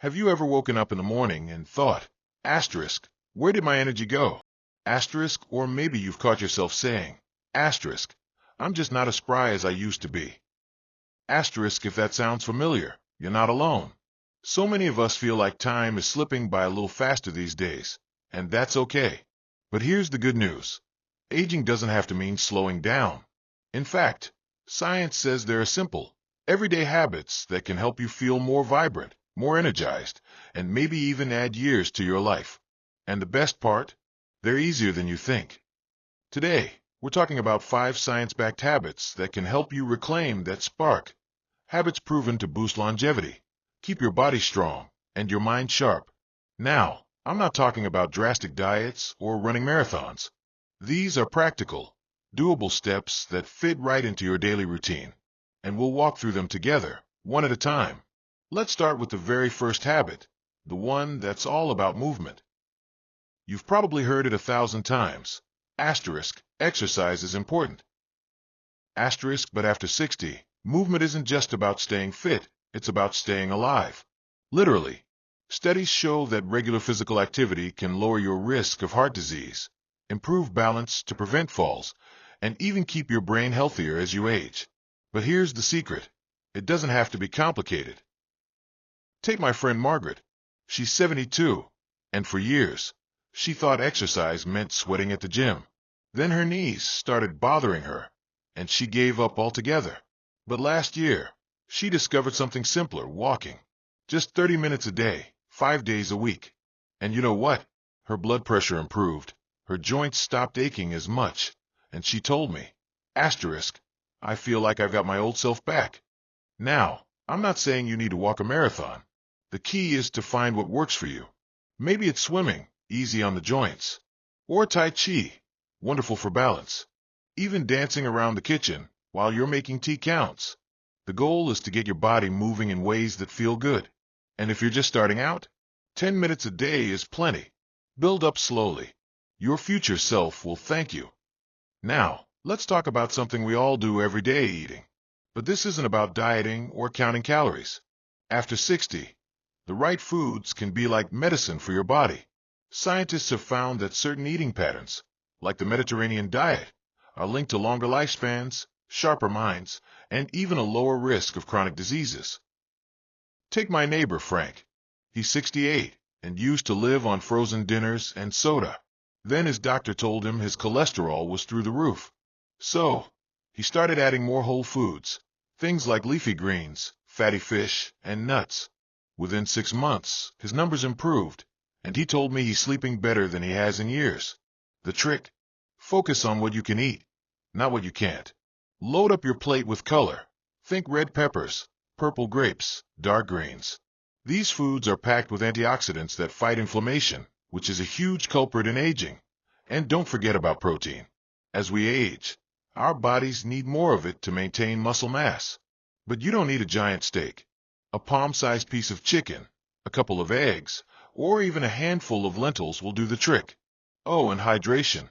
Have you ever woken up in the morning and thought, asterisk, where did my energy go? Asterisk, or maybe you've caught yourself saying, asterisk, I'm just not as spry as I used to be. Asterisk, if that sounds familiar, you're not alone. So many of us feel like time is slipping by a little faster these days, and that's okay. But here's the good news. Aging doesn't have to mean slowing down. In fact, science says there are simple, everyday habits that can help you feel more vibrant, more energized, and maybe even add years to your life. And the best part? They're easier than you think. Today, we're talking about 5 science-backed habits that can help you reclaim that spark. Habits proven to boost longevity, keep your body strong, and your mind sharp. Now, I'm not talking about drastic diets or running marathons. These are practical, doable steps that fit right into your daily routine, and we'll walk through them together, one at a time. Let's start with the very first habit, the one that's all about movement. You've probably heard it 1,000 times. Asterisk, exercise is important. Asterisk, but after 60, movement isn't just about staying fit, it's about staying alive. Literally. Studies show that regular physical activity can lower your risk of heart disease, improve balance to prevent falls, and even keep your brain healthier as you age. But here's the secret. It doesn't have to be complicated. Take my friend Margaret. She's 72, and for years, she thought exercise meant sweating at the gym. Then her knees started bothering her, and she gave up altogether. But last year, she discovered something simpler, walking. Just 30 minutes a day, 5 days a week. And you know what? Her blood pressure improved, her joints stopped aching as much, and she told me, asterisk, I feel like I've got my old self back. Now, I'm not saying you need to walk a marathon. The key is to find what works for you. Maybe it's swimming, easy on the joints, or Tai Chi, wonderful for balance. Even dancing around the kitchen while you're making tea counts. The goal is to get your body moving in ways that feel good. And if you're just starting out, 10 minutes a day is plenty. Build up slowly. Your future self will thank you. Now, let's talk about something we all do every day, eating. But this isn't about dieting or counting calories. After 60, the right foods can be like medicine for your body. Scientists have found that certain eating patterns, like the Mediterranean diet, are linked to longer lifespans, sharper minds, and even a lower risk of chronic diseases. Take my neighbor, Frank. He's 68 and used to live on frozen dinners and soda. Then his doctor told him his cholesterol was through the roof. So, he started adding more whole foods, things like leafy greens, fatty fish, and nuts. Within 6 months, his numbers improved, and he told me he's sleeping better than he has in years. The trick? Focus on what you can eat, not what you can't. Load up your plate with color. Think red peppers, purple grapes, dark greens. These foods are packed with antioxidants that fight inflammation, which is a huge culprit in aging. And don't forget about protein. As we age, our bodies need more of it to maintain muscle mass. But you don't need a giant steak. A palm-sized piece of chicken, a couple of eggs, or even a handful of lentils will do the trick. Oh, and hydration.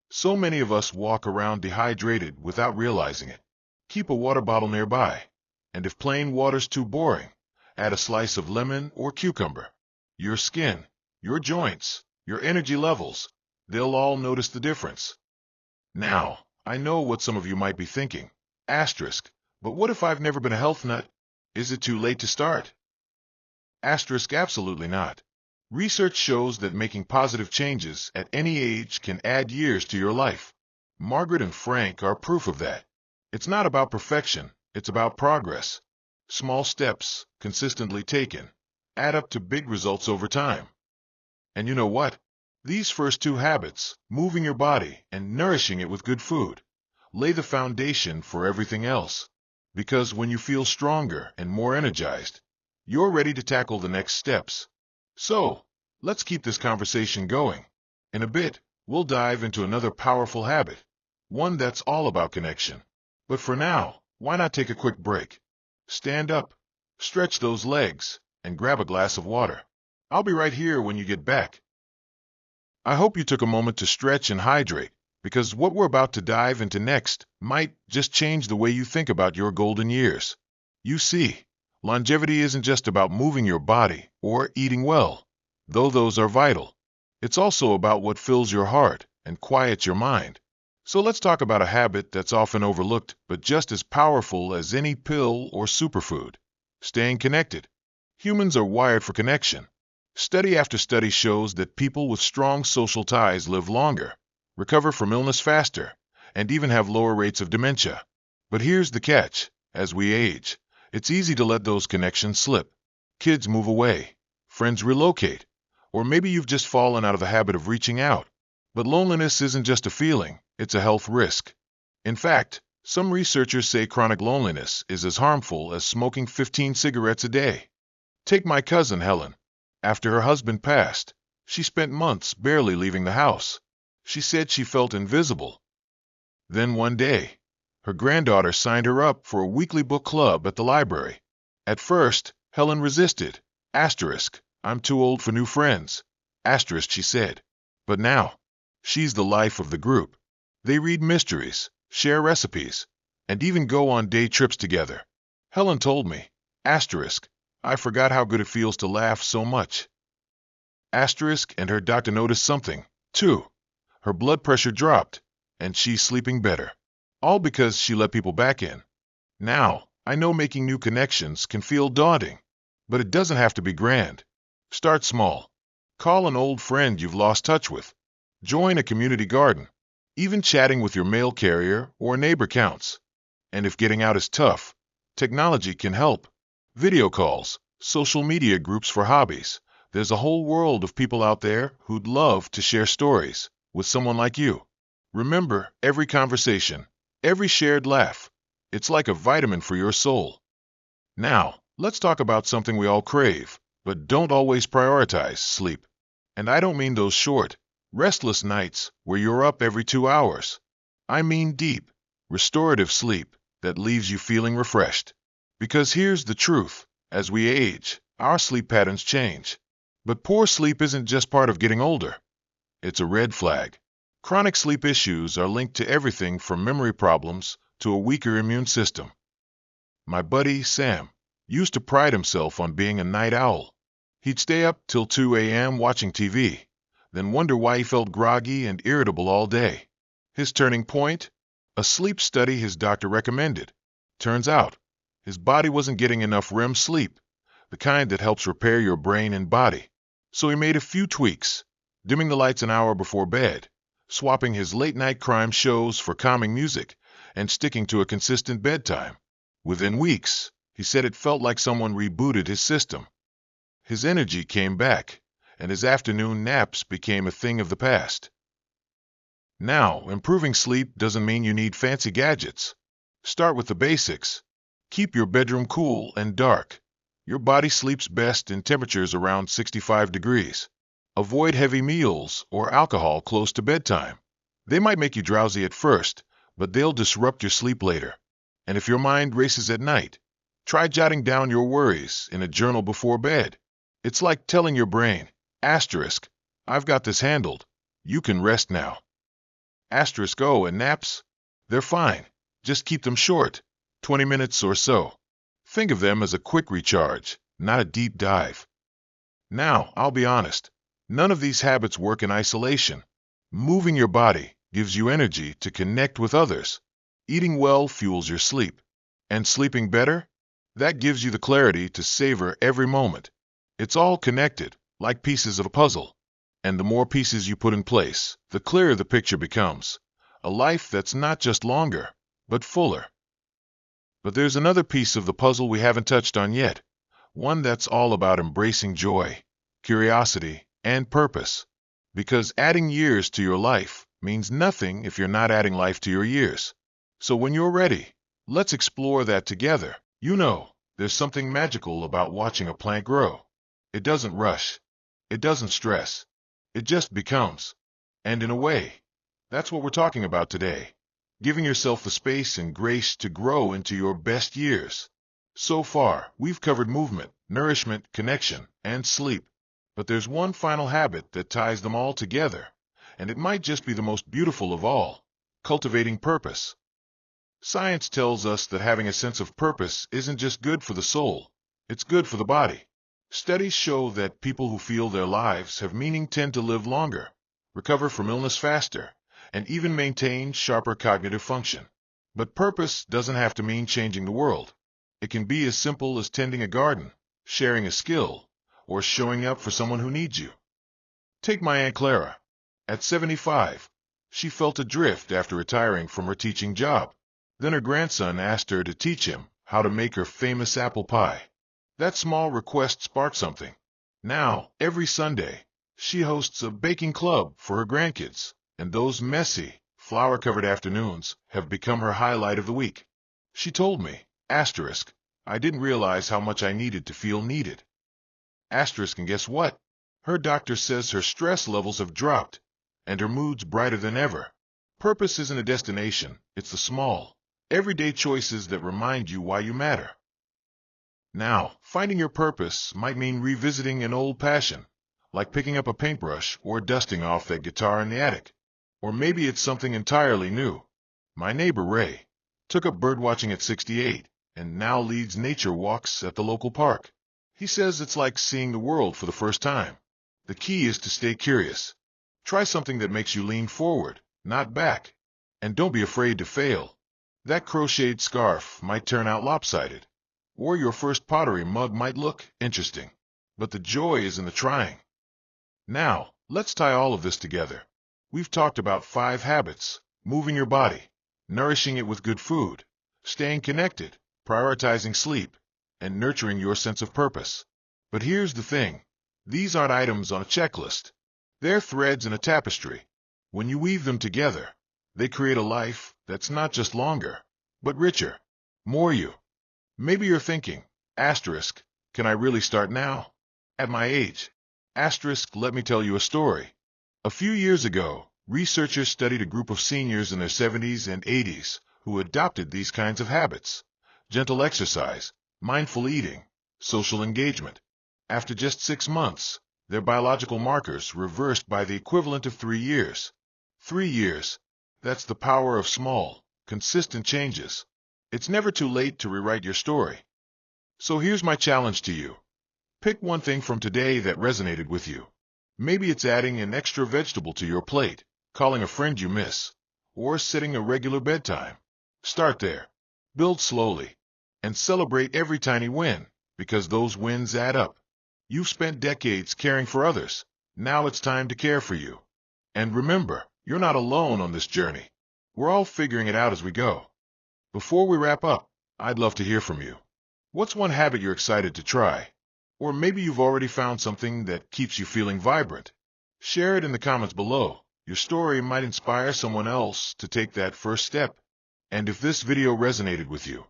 So many of us walk around dehydrated without realizing it. Keep a water bottle nearby. And if plain water's too boring, add a slice of lemon or cucumber. Your skin, your joints, your energy levels, they'll all notice the difference. Now, I know what some of you might be thinking. Asterisk, but what if I've never been a health nut? Is it too late to start? Asterisk, absolutely not. Research shows that making positive changes at any age can add years to your life. Margaret and Frank are proof of that. It's not about perfection, it's about progress. Small steps, consistently taken, add up to big results over time. And you know what? These first 2 habits, moving your body and nourishing it with good food, lay the foundation for everything else. Because when you feel stronger and more energized, you're ready to tackle the next steps. So, let's keep this conversation going. In a bit, we'll dive into another powerful habit, one that's all about connection. But for now, why not take a quick break? Stand up, stretch those legs, and grab a glass of water. I'll be right here when you get back. I hope you took a moment to stretch and hydrate, because what we're about to dive into next might just change the way you think about your golden years. You see, Longevity isn't just about moving your body or eating well, though those are vital. It's also about what fills your heart and quiets your mind. So let's talk about a habit that's often overlooked but just as powerful as any pill or superfood: staying connected. Humans are wired for connection. Study after study shows that people with strong social ties live longer, recover from illness faster, and even have lower rates of dementia. But here's the catch: as we age, it's easy to let those connections slip. Kids move away, friends relocate, or maybe you've just fallen out of the habit of reaching out. But loneliness isn't just a feeling, it's a health risk. In fact, some researchers say chronic loneliness is as harmful as smoking 15 cigarettes a day. Take my cousin Helen. After her husband passed, she spent months barely leaving the house. She said she felt invisible. Then one day, her granddaughter signed her up for a weekly book club at the library. At first, Helen resisted. I'm too old for new friends. She said. But now, she's the life of the group. They read mysteries, share recipes, and even go on day trips together. Helen told me, I forgot how good it feels to laugh so much. And her doctor noticed something, too. Her blood pressure dropped, and she's sleeping better. All because she let people back in. Now, I know making new connections can feel daunting, but it doesn't have to be grand. Start small. Call an old friend you've lost touch with. Join a community garden. Even chatting with your mail carrier or neighbor counts. And if getting out is tough, technology can help. Video calls, social media groups for hobbies. There's a whole world of people out there who'd love to share stories with someone like you. Remember, every conversation, every shared laugh, it's like a vitamin for your soul. Now, let's talk about something we all crave, but don't always prioritize: sleep. And I don't mean those short, restless nights where you're up every 2 hours. I mean deep, restorative sleep that leaves you feeling refreshed. Because here's the truth: as we age, our sleep patterns change. But poor sleep isn't just part of getting older. It's a red flag. Chronic sleep issues are linked to everything from memory problems to a weaker immune system. My buddy, Sam, used to pride himself on being a night owl. He'd stay up till 2 a.m. watching TV, then wonder why he felt groggy and irritable all day. His turning point? A sleep study his doctor recommended. Turns out, his body wasn't getting enough REM sleep, the kind that helps repair your brain and body. So he made a few tweaks: dimming the lights an hour before bed, swapping his late-night crime shows for calming music, and sticking to a consistent bedtime. Within weeks, he said it felt like someone rebooted his system. His energy came back, and his afternoon naps became a thing of the past. Now, improving sleep doesn't mean you need fancy gadgets. Start with the basics. Keep your bedroom cool and dark. Your body sleeps best in temperatures around 65 degrees. Avoid heavy meals or alcohol close to bedtime. They might make you drowsy at first, but they'll disrupt your sleep later. And if your mind races at night, try jotting down your worries in a journal before bed. It's like telling your brain, I've got this handled. You can rest now. And naps? They're fine. Just keep them short, 20 minutes or so. Think of them as a quick recharge, not a deep dive. Now, I'll be honest. None of these habits work in isolation. Moving your body gives you energy to connect with others. Eating well fuels your sleep. And sleeping better? That gives you the clarity to savor every moment. It's all connected, like pieces of a puzzle. And the more pieces you put in place, the clearer the picture becomes. A life that's not just longer, but fuller. But there's another piece of the puzzle we haven't touched on yet. One that's all about embracing joy, curiosity, and purpose. Because adding years to your life means nothing if you're not adding life to your years. So when you're ready, let's explore that together. There's something magical about watching a plant grow. It doesn't rush. It doesn't stress. It just becomes. And in a way, that's what we're talking about today. Giving yourself the space and grace to grow into your best years. So far, we've covered movement, nourishment, connection, and sleep. But there's one final habit that ties them all together, and it might just be the most beautiful of all: cultivating purpose. Science tells us that having a sense of purpose isn't just good for the soul, It's good for the body. Studies show that people who feel their lives have meaning tend to live longer, recover from illness faster, and even maintain sharper cognitive function. But purpose doesn't have to mean changing the world. It can be as simple as tending a garden, sharing a skill, or showing up for someone who needs you. Take my Aunt Clara. At 75, she felt adrift after retiring from her teaching job. Then her grandson asked her to teach him how to make her famous apple pie. That small request sparked something. Now, every Sunday, she hosts a baking club for her grandkids, and those messy, flour-covered afternoons have become her highlight of the week. She told me, I didn't realize how much I needed to feel needed. And guess what? Her doctor says her stress levels have dropped, and her mood's brighter than ever. Purpose isn't a destination, it's the small, everyday choices that remind you why you matter. Now, finding your purpose might mean revisiting an old passion, like picking up a paintbrush or dusting off that guitar in the attic. Or maybe it's something entirely new. My neighbor Ray took up birdwatching at 68 and now leads nature walks at the local park. He says it's like seeing the world for the first time. The key is to stay curious. Try something that makes you lean forward, not back. And don't be afraid to fail. That crocheted scarf might turn out lopsided, or your first pottery mug might look interesting. But the joy is in the trying. Now, let's tie all of this together. We've talked about 5 habits: moving your body, nourishing it with good food, staying connected, prioritizing sleep, and nurturing your sense of purpose. But here's the thing. These aren't items on a checklist. They're threads in a tapestry. When you weave them together, they create a life that's not just longer, but richer, more you. Maybe you're thinking, can I really start now? At my age? Let me tell you a story. A few years ago, researchers studied a group of seniors in their 70s and 80s who adopted these kinds of habits: gentle exercise, mindful eating, social engagement. After just 6 months, their biological markers reversed by the equivalent of 3 years. 3 years. That's the power of small, consistent changes. It's never too late to rewrite your story. So here's my challenge to you. Pick one thing from today that resonated with you. Maybe it's adding an extra vegetable to your plate, calling a friend you miss, or setting a regular bedtime. Start there. Build slowly. And celebrate every tiny win, because those wins add up. You've spent decades caring for others. Now it's time to care for you. And remember, you're not alone on this journey. We're all figuring it out as we go. Before we wrap up, I'd love to hear from you. What's one habit you're excited to try? Or maybe you've already found something that keeps you feeling vibrant. Share it in the comments below. Your story might inspire someone else to take that first step. And if this video resonated with you,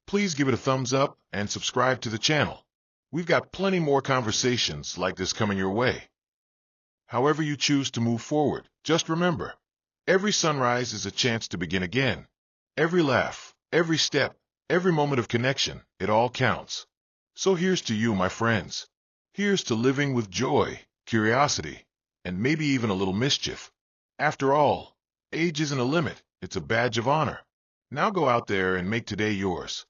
please give it a thumbs up and subscribe to the channel. We've got plenty more conversations like this coming your way. However you choose to move forward, just remember, every sunrise is a chance to begin again. Every laugh, every step, every moment of connection, it all counts. So here's to you, my friends. Here's to living with joy, curiosity, and maybe even a little mischief. After all, age isn't a limit, it's a badge of honor. Now go out there and make today yours.